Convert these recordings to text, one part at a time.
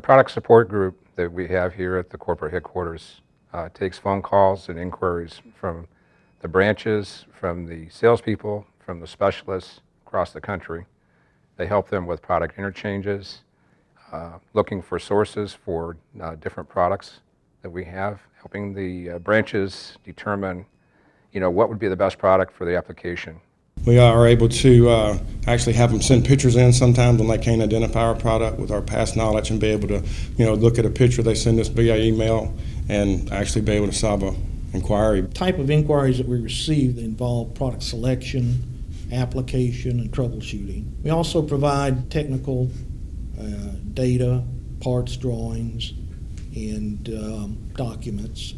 product support group that we have here at the corporate headquarters takes phone calls and inquiries from the branches, from the salespeople, from the specialists across the country. They help them with product interchanges, looking for sources for different products that we have, helping the branches determine, what would be the best product for the application. We are able to actually have them send pictures in sometimes when they can't identify our product with our past knowledge, and be able to, look at a picture they send us via email and actually be able to solve an inquiry. Type of inquiries that we receive that involve product selection, application, and troubleshooting. We also provide technical data, parts drawings, and documents,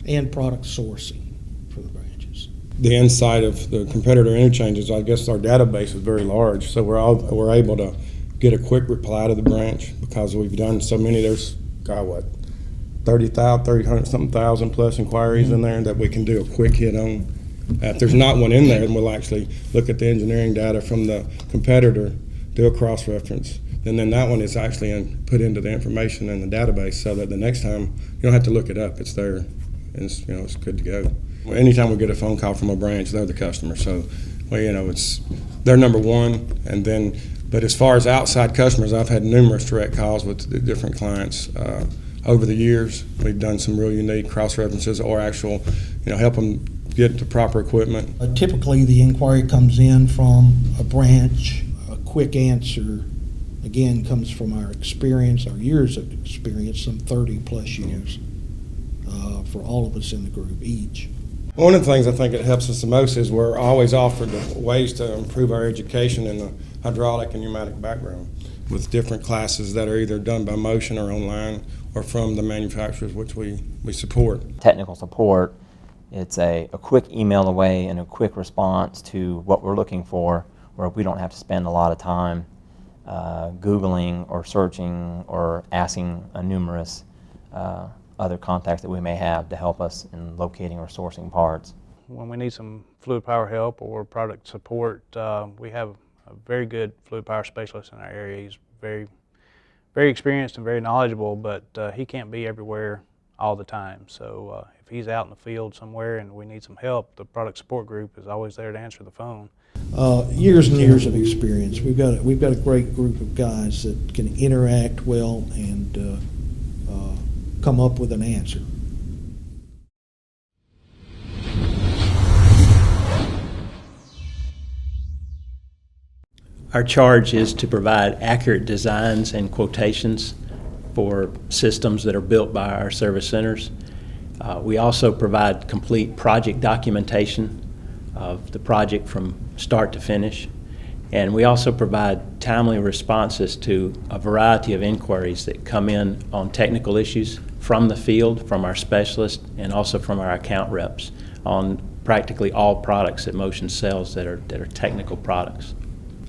and product sourcing for the branches. The insight of the competitor interchanges, I guess our database is very large, so we're able to get a quick reply to the branch because we've done so many. There's 30,000 plus inquiries in there that we can do a quick hit on. If there's not one in there, then we'll actually look at the engineering data from the competitor, do a cross-reference, and then that one is actually put into the information in the database, so that the next time you don't have to look it up. It's there, and it's good to go. Anytime we get a phone call from a branch, they're the customer, so they're number one. And then, but as far as outside customers, I've had numerous direct calls with different clients over the years. We've done some real unique cross-references, or actual, help them get the proper equipment. Typically, the inquiry comes in from a branch. A quick answer, again, comes from our experience, our years of experience, some 30 plus years for all of us in the group each. One of the things I think that helps us the most is we're always offered ways to improve our education in the hydraulic and pneumatic background, with different classes that are either done by Motion or online or from the manufacturers, which we support. Technical support, it's a quick email away and a quick response to what we're looking for, where we don't have to spend a lot of time Googling or searching or asking numerous other contacts that we may have to help us in locating or sourcing parts. When we need some fluid power help or product support, we have a very good fluid power specialist in our area. He's very, very experienced and very knowledgeable, but he can't be everywhere all the time. So if he's out in the field somewhere and we need some help, the product support group is always there to answer the phone. Years and years of experience. We've got a great group of guys that can interact well and come up with an answer. Our charge is to provide accurate designs and quotations for systems that are built by our service centers. We also provide complete project documentation of the project from start to finish. And we also provide timely responses to a variety of inquiries that come in on technical issues from the field, from our specialists, and also from our account reps on practically all products that Motion sells that are technical products.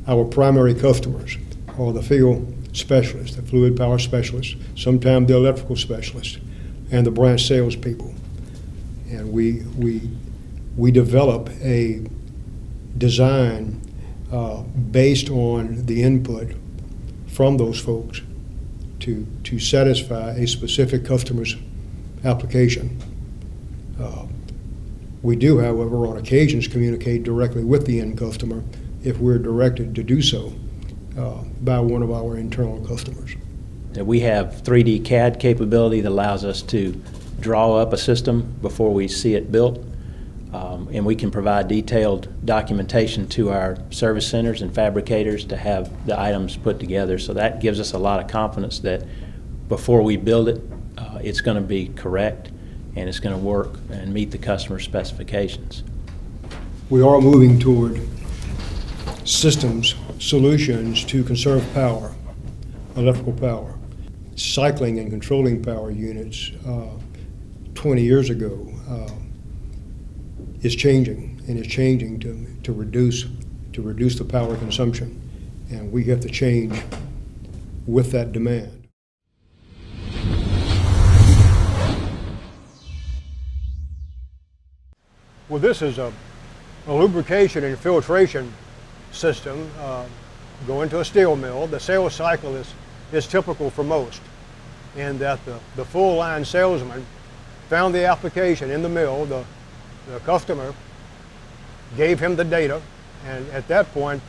Our primary customers are the field specialists, the fluid power specialists, sometimes the electrical specialists, and the branch salespeople. And we develop a design based on the input from those folks to satisfy a specific customer's application. We do, however, on occasions communicate directly with the end customer if we're directed to do so by one of our internal customers. We have 3D CAD capability that allows us to draw up a system before we see it built, and we can provide detailed documentation to our service centers and fabricators to have the items put together. So that gives us a lot of confidence that before we build it, it's going to be correct and it's going to work and meet the customer specifications. We are moving toward systems, solutions to conserve power, electrical power. Cycling and controlling power units 20 years ago is changing, and it's changing to reduce the power consumption, and we have to change with that demand. Well, this is a lubrication and filtration system. Go into a steel mill. The sales cycle is typical for most. in that the full line salesman found the application in the mill, the customer gave him the data, and at that point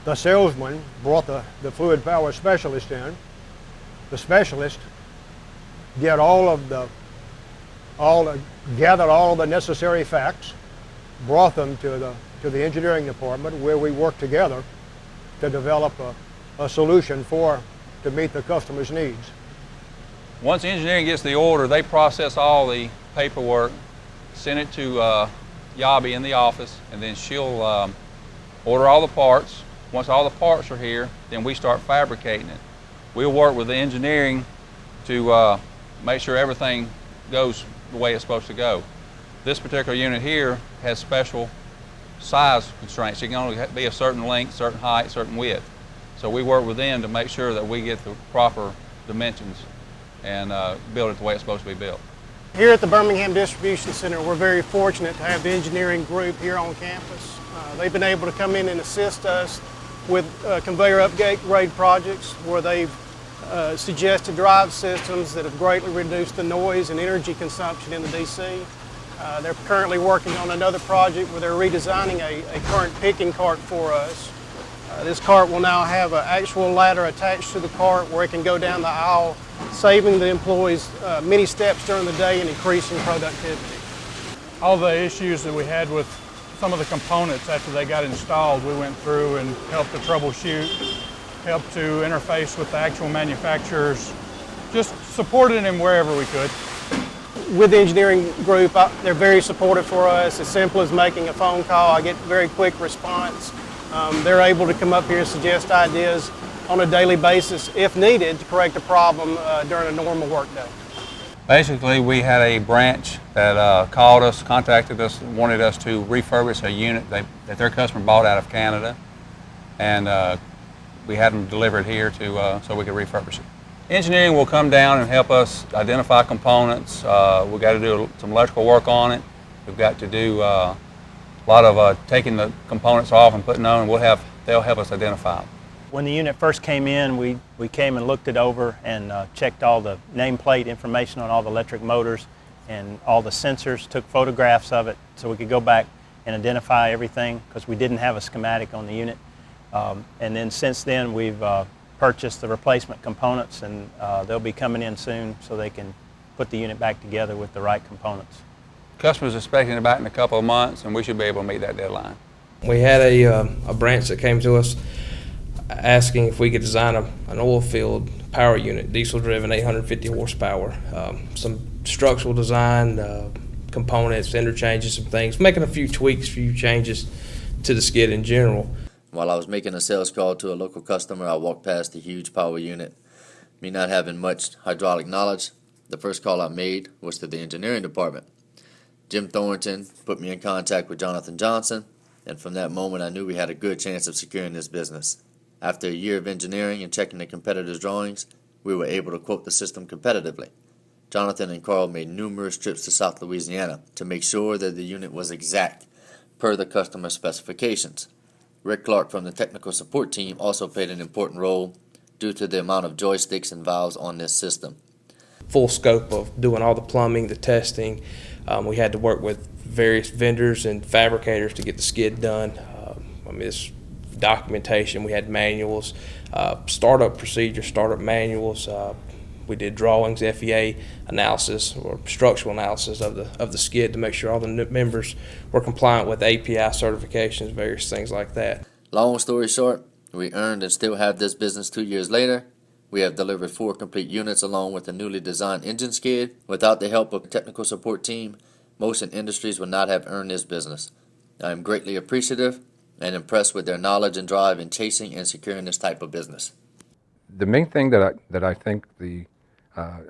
the salesman brought the fluid power specialist in. The specialist gathered all of the necessary facts, brought them to the engineering department, where we worked together to develop a solution to meet the customer's needs. Once engineering gets the order, they process all the paperwork, send it to Yabi in the office, and then she'll order all the parts. Once all the parts are here, then we start fabricating it. We'll work with the engineering to make sure everything goes the way it's supposed to go. This particular unit here has special size constraints. It can only be a certain length, certain height, certain width. So we work with them to make sure that we get the proper dimensions and build it the way it's supposed to be built. Here at the Birmingham Distribution Center, we're very fortunate to have the engineering group here on campus. They've been able to come in and assist us with conveyor upgrade projects where they've suggested drive systems that have greatly reduced the noise and energy consumption in the DC. They're currently working on another project where they're redesigning a current picking cart for us. This cart will now have an actual ladder attached to the cart where it can go down the aisle, saving the employees many steps during the day and increasing productivity. All the issues that we had with some of the components after they got installed, we went through and helped to troubleshoot, helped to interface with the actual manufacturers, just supported them wherever we could. With the engineering group, they're very supportive for us. As simple as making a phone call, I get very quick response. They're able to come up here and suggest ideas on a daily basis, if needed, to correct a problem during a normal workday. Basically, we had a branch that called us, contacted us, wanted us to refurbish a unit that their customer bought out of Canada, and we had them delivered here so we could refurbish it. Engineering will come down and help us identify components. We've got to do some electrical work on it. We've got to do a lot of taking the components off and putting on, and they'll help us identify them. When the unit first came in, we came and looked it over and checked all the nameplate information on all the electric motors and all the sensors, took photographs of it so we could go back and identify everything, because we didn't have a schematic on the unit. And then since then, we've purchased the replacement components, and they'll be coming in soon so they can put the unit back together with the right components. Customers are expecting it back in a couple of months, and we should be able to meet that deadline. We had a branch that came to us asking if we could design an oil-filled power unit, diesel-driven, 850 horsepower. Some structural design, components, interchanges, some things, making a few tweaks, few changes to the skid in general. While I was making a sales call to a local customer, I walked past the huge power unit. Me not having much hydraulic knowledge, the first call I made was to the engineering department. Jim Thornton put me in contact with Jonathan Johnson, and from that moment I knew we had a good chance of securing this business. After a year of engineering and checking the competitors' drawings, we were able to quote the system competitively. Jonathan and Carl made numerous trips to South Louisiana to make sure that the unit was exact per the customer specifications. Rick Clark from the technical support team also played an important role due to the amount of joysticks and valves on this system. Full scope of doing all the plumbing, the testing. We had to work with various vendors and fabricators to get the skid done. It's documentation. We had manuals, startup procedures, startup manuals. We did drawings, FEA analysis or structural analysis of the skid to make sure all the members were compliant with API certifications, various things like that. Long story short, we earned and still have this business 2 years later. We have delivered 4 complete units along with a newly designed engine skid. Without the help of the technical support team, most in industries would not have earned this business. I am greatly appreciative and impressed with their knowledge and drive in chasing and securing this type of business. The main thing that I think the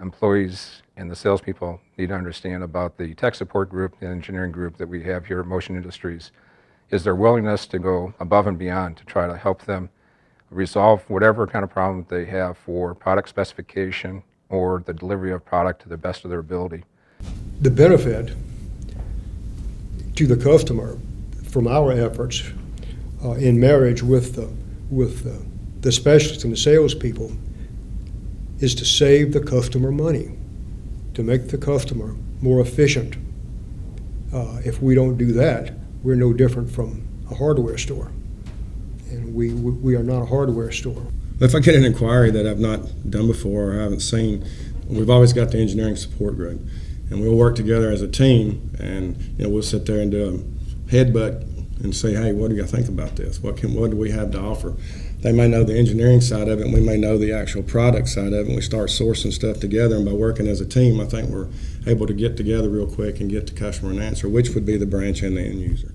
employees and the salespeople need to understand about the tech support group and engineering group that we have here at Motion Industries is their willingness to go above and beyond to try to help them resolve whatever kind of problem they have for product specification or the delivery of product to the best of their ability. The benefit to the customer from our efforts in marriage with the specialists and the salespeople is to save the customer money, to make the customer more efficient. If we don't do that, we're no different from a hardware store. And we are not a hardware store. If I get an inquiry that I've not done before or haven't seen, we've always got the engineering support group, and we'll work together as a team, and we'll sit there and do a headbutt and say, hey, what do you think about this? What do we have to offer? They may know the engineering side of it, and we may know the actual product side of it, and we start sourcing stuff together, and by working as a team, I think we're able to get together real quick and get the customer an answer, which would be the branch and the end user.